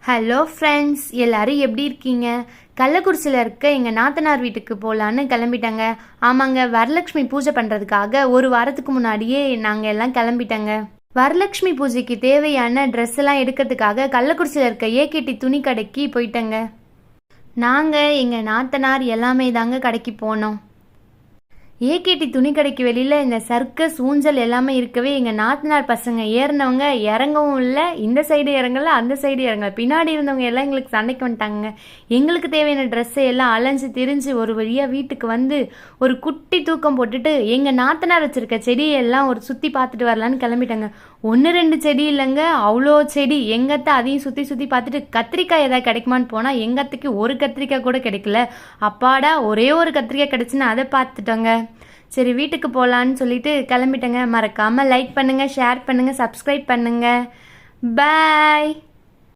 Hello friends, எல்லாரும் எப்படி இருக்கீங்க? கள்ளக்குறிச்சியில் இருக்க எங்கள் நாத்தனார் வீட்டுக்கு போகலான்னு கிளம்பிட்டாங்க. ஆமாங்க, வரலட்சுமி பூஜை பண்ணுறதுக்காக ஒரு வாரத்துக்கு முன்னாடியே நாங்கள் எல்லாம் கிளம்பிட்டோங்க. வரலட்சுமி பூஜைக்கு தேவையான ட்ரெஸ் எல்லாம் எடுக்கிறதுக்காக கள்ளக்குறிச்சியில் இருக்க ஏகேடி துணி கடைக்கு போயிட்டேங்க. நாங்கள் எங்கள் நாத்தனார் எல்லாமே தாங்க கடைக்கு போனோம். ஏகேடி துணி கடைக்கு வெளியில் இந்த சர்க்கஸ் ஊஞ்சல் எல்லாமே இருக்கவே எங்கள் நாத்தனார் பசங்க ஏறினவங்க இறங்கவும் இல்லை, இந்த சைடு இறங்கல அந்த சைடு இறங்கல, பின்னாடி இருந்தவங்க எல்லாம் எங்களுக்கு சண்டைக்கு வந்துட்டாங்க. எங்களுக்கு தேவையான ட்ரெஸ்ஸை எல்லாம் அலைஞ்சு திரிஞ்சு ஒரு வழியாக வீட்டுக்கு வந்து ஒரு குட்டி தூக்கம் போட்டுட்டு எங்கள் நாத்தனார் வச்சுருக்க செடியெல்லாம் ஒரு சுற்றி பார்த்துட்டு வரலான்னு கிளம்பிட்டாங்க. 1-2 செடி இல்லைங்க, அவ்வளோ செடி. எங்கத்த அதையும் சுற்றி சுற்றி பார்த்துட்டு கத்திரிக்காய் எதாவது கிடைக்குமான்னு போனால் எங்கத்துக்கு ஒரு கத்திரிக்காய் கூட கிடைக்கல. அப்பாடா, ஒரே ஒரு கத்திரிக்காய் கிடைச்சுன்னு அதை பார்த்துட்டோங்க. சரி, வீட்டுக்கு போகலான்னு சொல்லிட்டு கிளம்பிட்டேங்க. மறக்காமல் லைக் பண்ணுங்கள், ஷேர் பண்ணுங்கள், சப்ஸ்கிரைப் பண்ணுங்கள். பாய்.